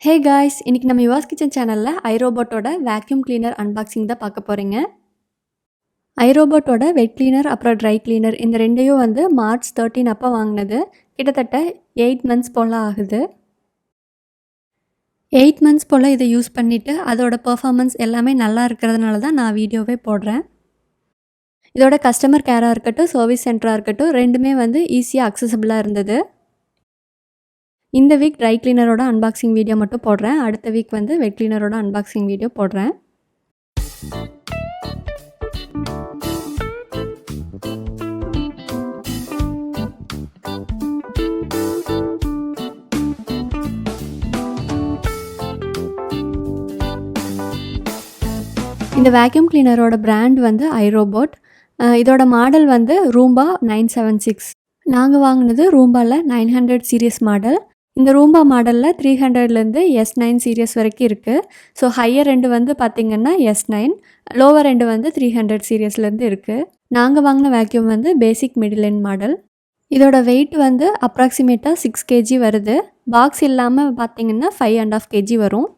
Hey guys, இன்னைக்கு நம்ம யுவாஸ் kitchen சேனலில் iRobotோட வேக்யூம் கிளீனர் அன்பாக்சிங் தான் பார்க்க போகிறீங்க. iRobotோட வெட் கிளீனர் அப்புறம் ட்ரை கிளீனர் இந்த ரெண்டையும் வந்து மார்ச் 13 அப்போ வாங்கினது. கிட்டத்தட்ட 8 மந்த்ஸ் போல் ஆகுது. 8 மந்த்ஸ் போல் இதை யூஸ் பண்ணிவிட்டு அதோட பர்ஃபார்மன்ஸ் எல்லாமே நல்லா இருக்கிறதுனால தான் நான் வீடியோவே போடுறேன். இதோட கஸ்டமர் கேராக இருக்கட்டும், சர்வீஸ் சென்டராக இருக்கட்டும், ரெண்டுமே வந்து ஈஸியாக அக்சசபிளாக இருந்தது. இந்த வீக் ட்ரை கிளீனரோட அன்பாக்சிங் வீடியோ மட்டும் போடுறேன். அடுத்த வீக் வந்து வெட் கிளீனரோட அன்பாக்சிங் வீடியோ போடுறேன். இந்த வேக்யூம் கிளீனரோட பிராண்ட் வந்து iRobot. இதோட மாடல் வந்து Roomba 976. நாங்கள் வாங்கினது ரூம்பாவில் 900 சீரியஸ் மாடல். இந்த ரூம்பா மாடலில் 300லேருந்து S9 சீரியஸ் வரைக்கும் இருக்குது. ஸோ ஹையர் எண்டு வந்து பார்த்திங்கன்னா S9, லோவர் எண்டு வந்து 300 சீரியஸ்லேருந்து இருக்குது. நாங்கள் வாங்கின வேக்யூம் வந்து பேசிக் மிடில் எண்ட் மாடல். இதோட வெயிட் வந்து அப்ராக்சிமேட்டாக 6 kg வருது. பாக்ஸ் இல்லாமல் பார்த்திங்கன்னா 5.5 kg வரும்.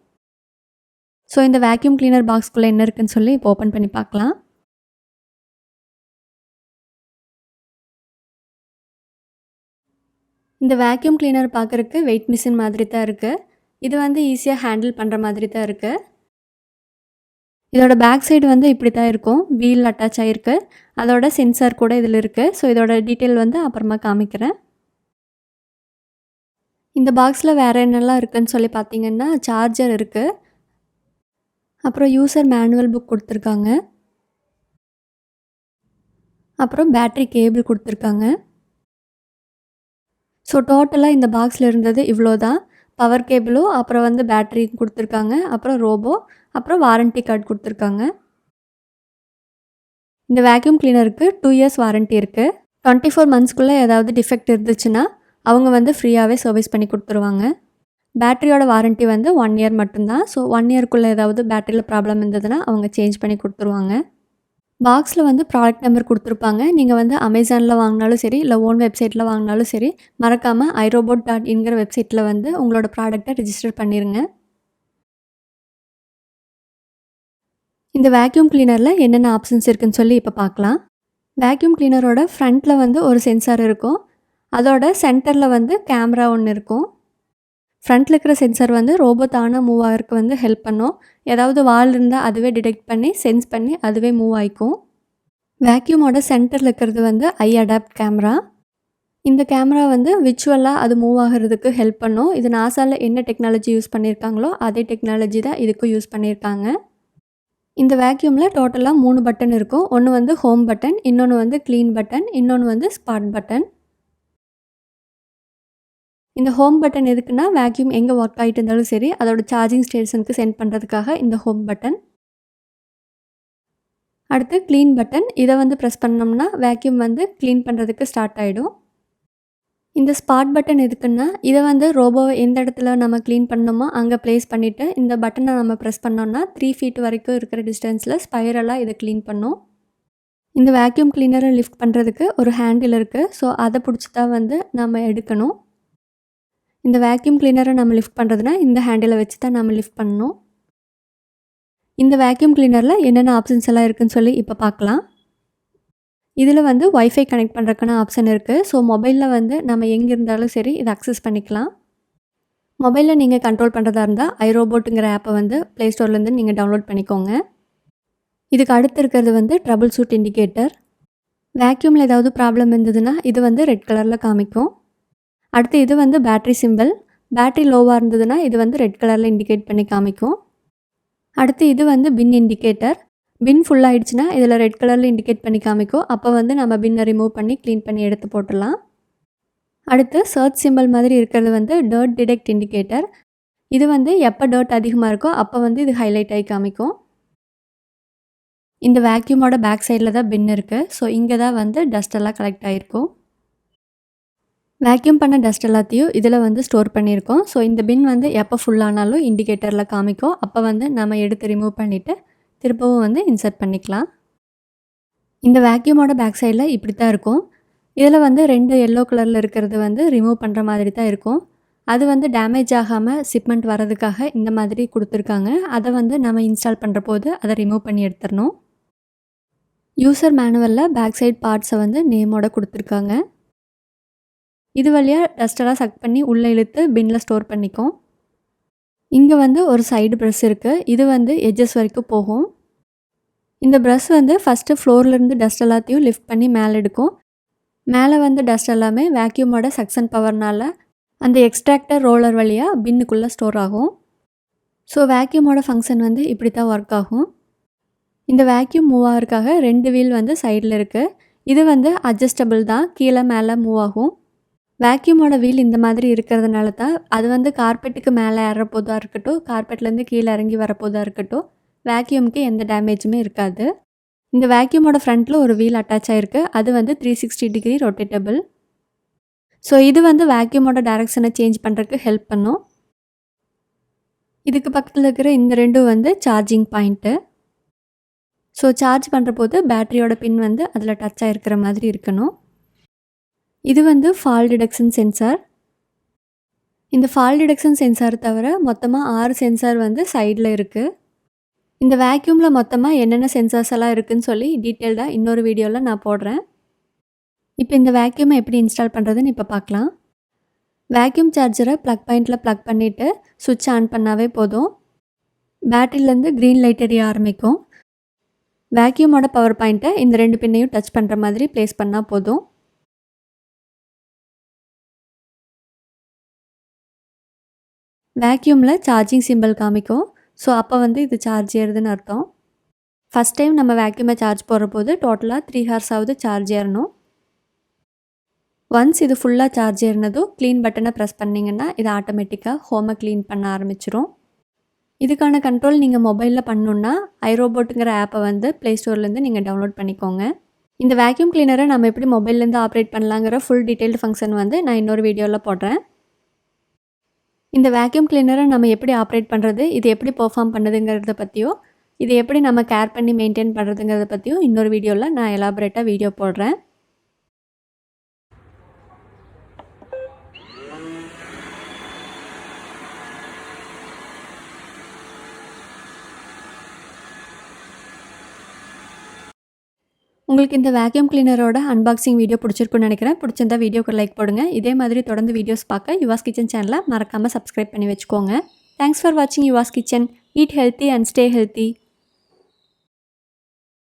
ஸோ இந்த வேக்யூம் கிளீனர் பாக்ஸ்குள்ளே என்ன இருக்குதுன்னு சொல்லி இப்போ ஓப்பன் பண்ணி பார்க்கலாம். இந்த வேக்யூம் கிளீனர் பார்க்குறக்கு வெயிட் மிஷின் மாதிரி தான் இருக்குது. இது வந்து ஈஸியாக ஹேண்டில் பண்ணுற மாதிரி தான் இருக்குது. இதோட பேக் சைடு வந்து இப்படி தான் இருக்கும். வீல் அட்டாச் ஆகிருக்கு. அதோட சென்சார் கூட இதில் இருக்குது. ஸோ இதோட டீட்டெயில் வந்து அப்புறமா காமிக்கிறேன். இந்த பாக்ஸில் வேறு என்னெல்லாம் இருக்குதுன்னு சொல்லி பார்த்தீங்கன்னா, சார்ஜர் இருக்குது, அப்புறம் யூசர் மேனுவல் புக் கொடுத்துருக்காங்க, அப்புறம் பேட்ரி கேபிள் கொடுத்துருக்காங்க. ஸோ டோட்டலாக இந்த பாக்ஸில் இருந்தது இவ்வளோ தான். பவர் கேபிளும், அப்புறம் வந்து பேட்ரி கொடுத்துருக்காங்க, அப்புறம் ரோபோ, அப்புறம் வாரண்ட்டி கார்டு கொடுத்துருக்காங்க. இந்த வேக்யூம் கிளீனருக்கு 2 இயர்ஸ் வாரண்ட்டி இருக்குது. 24 மந்த்ஸ்க்குள்ளே ஏதாவது டிஃபெக்ட் இருந்துச்சுன்னா அவங்க வந்து ஃப்ரீயாகவே சர்வீஸ் பண்ணி கொடுத்துருவாங்க. பேட்டரியோட வாரண்ட்டி வந்து 1 இயர் மட்டும்தான். ஸோ 1 இயர்க்குள்ளே ஏதாவது பேட்டரியில் ப்ராப்ளம் இருந்ததுன்னா அவங்க சேஞ்ச் பண்ணி கொடுத்துருவாங்க. பாக்ஸில் வந்து ப்ராடக்ட் நம்பர் கொடுத்துருப்பாங்க. நீங்கள் வந்து அமேசானில் வாங்கினாலும் சரி, இல்லை ஓன் வெப்சைட்டில் வாங்கினாலும் சரி, மறக்காமல் iRobot.inங்கிற வெப்சைட்டில் வந்து உங்களோட ப்ராடக்டை ரிஜிஸ்டர் பண்ணிடுங்க. இந்த வேக்யூம் கிளீனரில் என்னென்ன ஆப்ஷன்ஸ் இருக்குதுன்னு சொல்லி இப்போ பார்க்கலாம். வேக்யூம் கிளீனரோட ஃப்ரண்ட்டில் வந்து ஒரு சென்சார் இருக்கும். அதோட சென்டரில் வந்து கேமரா ஒன்று இருக்கும். ஃப்ரண்ட்டில் இருக்கிற சென்சார் வந்து ரோபோ தானாக மூவ் ஆகிறதுக்கு வந்து ஹெல்ப் பண்ணும். ஏதாவது வால் இருந்தால் அதுவே டிடெக்ட் பண்ணி சென்ஸ் பண்ணி அதுவே மூவ் ஆகிக்கும். வேக்யூமோட சென்டரில் இருக்கிறது வந்து ஐ அடாப்ட் கேமரா. இந்த கேமரா வந்து விச்சுவலாக அது மூவ் ஆகிறதுக்கு ஹெல்ப் பண்ணும். இது நாசாவில் என்ன டெக்னாலஜி யூஸ் பண்ணியிருக்காங்களோ அதே டெக்னாலஜி தான் இதுக்கும் யூஸ் பண்ணியிருக்காங்க. இந்த வேக்யூமில் டோட்டலாக 3 பட்டன் இருக்கும். ஒன்று வந்து ஹோம் பட்டன், இன்னொன்று வந்து க்ளீன் பட்டன், இன்னொன்று வந்து ஸ்பாட் பட்டன். இந்த ஹோம் பட்டன் எதுக்குன்னா, வேக்யூம் எங்கே ஒர்க் ஆகிட்டு இருந்தாலும் சரி அதோட சார்ஜிங் ஸ்டேஷனுக்கு சென்ட் பண்ணுறதுக்காக இந்த ஹோம் பட்டன். அடுத்து க்ளீன் பட்டன். இதை வந்து ப்ரெஸ் பண்ணோம்னா வேக்யூம் வந்து க்ளீன் பண்ணுறதுக்கு ஸ்டார்ட் ஆகிடும். இந்த ஸ்பாட் பட்டன் எதுக்குன்னா, இதை வந்து ரோபோவை எந்த இடத்துல நம்ம க்ளீன் பண்ணோமோ அங்கே ப்ளேஸ் பண்ணிவிட்டு இந்த பட்டனை நம்ம ப்ரெஸ் பண்ணோம்னா 3 feet வரைக்கும் இருக்கிற டிஸ்டன்ஸில் ஸ்பைரலாக இதை க்ளீன் பண்ணும். இந்த வேக்யூம் கிளீனரை லிஃப்ட் பண்ணுறதுக்கு ஒரு ஹேண்டில் இருக்குது. ஸோ அதை பிடிச்சி தான் வந்து நம்ம எடுக்கணும். இந்த வேக்யூம் கிளீனரை நம்ம லிஃப்ட் பண்ணுறதுனா இந்த ஹேண்டிலை வச்சு தான் நம்ம லிஃப்ட் பண்ணணும். இந்த வேக்யூம் கிளீனரில் என்னென்ன ஆப்ஷன்ஸ் எல்லாம் இருக்குதுன்னு சொல்லி இப்போ பார்க்கலாம். இதில் வந்து வைஃபை கனெக்ட் பண்ணுறதுக்கான ஆப்ஷன் இருக்குது. ஸோ மொபைலில் வந்து நம்ம எங்கே இருந்தாலும் சரி இதை அக்சஸ் பண்ணிக்கலாம். மொபைலில் நீங்கள் கண்ட்ரோல் பண்ணுறதா இருந்தால் iRobotங்கிற ஆப்பை வந்து ப்ளே ஸ்டோர்லேருந்து நீங்கள் டவுன்லோட் பண்ணிக்கோங்க. இதுக்கு அடுத்து இருக்கிறது வந்து ட்ரபிள் ஷூட் இண்டிகேட்டர். வேக்யூமில் ஏதாவது ப்ராப்ளம் இருந்ததுன்னா இது வந்து ரெட் கலரில் காமிக்கும். அடுத்து இது வந்து பேட்ரி சிம்பிள். பேட்ரி லோவாக இருந்ததுன்னா இது வந்து ரெட் கலரில் இண்டிகேட் பண்ணி காமிக்கும். அடுத்து இது வந்து பின் இண்டிகேட்டர். பின் ஃபுல் ஆகிடுச்சுன்னா இதில் ரெட் கலரில் இண்டிகேட் பண்ணி காமிக்கும். அப்போ வந்து நம்ம பின்னை ரிமூவ் பண்ணி க்ளீன் பண்ணி எடுத்து போட்டுடலாம். அடுத்து சர்ச் சிம்பிள் மாதிரி இருக்கிறது வந்து டர்ட் டிடெக்ட் இண்டிகேட்டர். இது வந்து எப்போ டர்ட் அதிகமாக இருக்கோ அப்போ வந்து இது ஹைலைட் ஆகி காமிக்கும். இந்த வேக்யூமோட பேக் சைடில் தான் பின் இருக்குது. ஸோ இங்கே தான் வந்து டஸ்ட் எல்லாம் கலெக்ட் ஆகிருக்கும். வேக்யூம் பண்ண டஸ்ட் எல்லாத்தையும் இதில் வந்து ஸ்டோர் பண்ணியிருக்கோம். ஸோ இந்த பின் வந்து எப்போ ஃபுல்லானாலும் இண்டிகேட்டரில் காமிக்கும். அப்போ வந்து நம்ம எடுத்து ரிமூவ் பண்ணிவிட்டு திருப்பவும் வந்து இன்சர்ட் பண்ணிக்கலாம். இந்த வேக்யூமோட பேக் சைடில் இப்படி தான் இருக்கும். இதில் வந்து 2 எல்லோ கலரில் இருக்கிறது வந்து ரிமூவ் பண்ணுற மாதிரி தான் இருக்கும். அது வந்து டேமேஜ் ஆகாமல் ஷிப்மெண்ட் வரதுக்காக இந்த மாதிரி கொடுத்துருக்காங்க. அதை வந்து நம்ம இன்ஸ்டால் பண்ணுற போது அதை ரிமூவ் பண்ணி எடுத்துடணும். யூசர் மேனுவலில் பேக் சைட் பார்ட்ஸை வந்து நேமோட கொடுத்துருக்காங்க. இது வழியாக டஸ்டெல்லாம் சக் பண்ணி உள்ளே இழுத்து பின்னில் ஸ்டோர் பண்ணிக்கும். இங்கே வந்து ஒரு சைடு ப்ரஷ் இருக்குது. இது வந்து எட்ஜஸ் வரைக்கும் போகும். இந்த ப்ரஷ் வந்து ஃபஸ்ட்டு ஃப்ளோர்லேருந்து டஸ்ட் எல்லாத்தையும் லிஃப்ட் பண்ணி மேலே எடுக்கும். மேலே வந்து டஸ்ட் எல்லாமே வேக்யூமோட சக்ஷன் பவர்னால் அந்த எக்ஸ்ட்ராக்டர் ரோலர் வழியாக பின்னுக்குள்ளே ஸ்டோர் ஆகும். ஸோ வேக்யூமோட ஃபங்க்ஷன் வந்து இப்படி தான் ஒர்க் ஆகும். இந்த வேக்யூம் மூவ் ஆகிறதுக்காக 2 வீல் வந்து சைடில் இருக்குது. இது வந்து அட்ஜஸ்டபிள் தான், கீழே மேலே மூவ் ஆகும். வேக்யூமோட வீல் இந்த மாதிரி இருக்கிறதுனால தான் அது வந்து கார்பெட்டுக்கு மேலே ஏறப்போதாக இருக்கட்டும், கார்பெட்லேருந்து கீழே இறங்கி வரப்போதாக இருக்கட்டும், வேக்யூமுக்கு எந்த டேமேஜுமே இருக்காது. இந்த வேக்யூமோட ஃப்ரண்ட்டில் ஒரு வீல் அட்டாச் ஆகிருக்கு. அது வந்து 360 டிகிரி ரொட்டேட்டபிள். ஸோ இது வந்து வேக்யூமோட டைரக்ஷனை சேஞ்ச் பண்ணுறதுக்கு ஹெல்ப் பண்ணும். இதுக்கு பக்கத்தில் இருக்கிற இந்த 2 வந்து சார்ஜிங் பாயிண்ட்டு. ஸோ சார்ஜ் பண்ணுற போது பேட்டரியோட பின் வந்து அதில் டச் ஆகிருக்கிற மாதிரி இருக்கணும். இது வந்து ஃபால் டிடெக்ஷன் சென்சார். இந்த ஃபால் டிடெக்ஷன் சென்சார் தவிர மொத்தமாக 6 சென்சார் வந்து சைடில் இருக்குது. இந்த வேக்யூமில் மொத்தமாக என்னென்ன சென்சார்ஸ் எல்லாம் இருக்குதுன்னு சொல்லி டீட்டெயில்டாக இன்னொரு வீடியோவில் நான் போடுறேன். இப்போ இந்த வேக்யூமை எப்படி இன்ஸ்டால் பண்ணுறதுன்னு இப்போ பார்க்கலாம். வேக்யூம் சார்ஜரை ப்ளக் பாயிண்டில் ப்ளக் பண்ணிவிட்டு சுவிட்ச் ஆன் பண்ணாவே போதும். பேட்டரியிலேருந்து க்ரீன் லைட் எரிய ஆரம்பிக்கும். வேக்யூமோட பவர் பாயிண்ட்டை இந்த 2 பின்னையும் டச் பண்ணுற மாதிரி ப்ளேஸ் பண்ணால் போதும். வேக்யூமில் சார்ஜிங் சிம்பிள் காமிக்கும். ஸோ அப்போ வந்து இது சார்ஜ் ஏறுதுன்னு அர்த்தம். ஃபஸ்ட் டைம் நம்ம வேக்யூமை சார்ஜ் போடுற போது டோட்டலாக 3 ஹவர்ஸ் ஆகுது சார்ஜ் ஏறணும். ஒன்ஸ் இது ஃபுல்லாக சார்ஜ் ஏறினதும் க்ளீன் பட்டனை ப்ரெஸ் பண்ணிங்கன்னா இது ஆட்டோமேட்டிக்காக ஹோமை க்ளீன் பண்ண ஆரம்பிச்சிரும். இதுக்கான கண்ட்ரோல் நீங்கள் மொபைலில் பண்ணணுன்னா iRobotங்கிற ஆப்பை வந்து ப்ளே ஸ்டோர்லேருந்து நீங்கள் டவுன்லோட் பண்ணிக்கோங்க. இந்த வேக்யூம் கிளீனரை நம்ம எப்படி மொபைல்லேருந்து ஆப்ரேட் பண்ணலாங்கிற ஃபுல் டீட்டெயில்டு ஃபங்க்ஷன் வந்து நான் இன்னொரு வீடியோவில் போடுறேன். இந்த வேக்யூம் கிளீனரை நம்ம எப்படி ஆப்ரேட் பண்ணுறது, இது எப்படி பெர்ஃபார்ம் பண்ணுதுங்கிறத பற்றியோ, இது எப்படி நம்ம கேர் பண்ணி மெயின்டைன் பண்ணுறதுங்கிறத பற்றியும் இன்னொரு வீடியோவில் நான் எலாபரேட்டாக வீடியோ போடுறேன். உங்களுக்கு இந்த வேக்யூம் கிளீனரோட அன்பாக்சிங் வீடியோ பிடிச்சிருக்குன்னு நினைக்கிறேன். பிடிச்சிருந்தா வீடியோக்கு லைக் போடுங்க. இதே மாதிரி தொடர்ந்து வீடியோஸ் பார்க்க யுவாஸ் கிச்சன் சேனலை மறக்காமல் சப்ஸ்கிரைப் பண்ணி வச்சுக்கோங்க. தேங்க்ஸ் ஃபார் வாட்சிங் Yuva's kitchen. Eat healthy and stay healthy.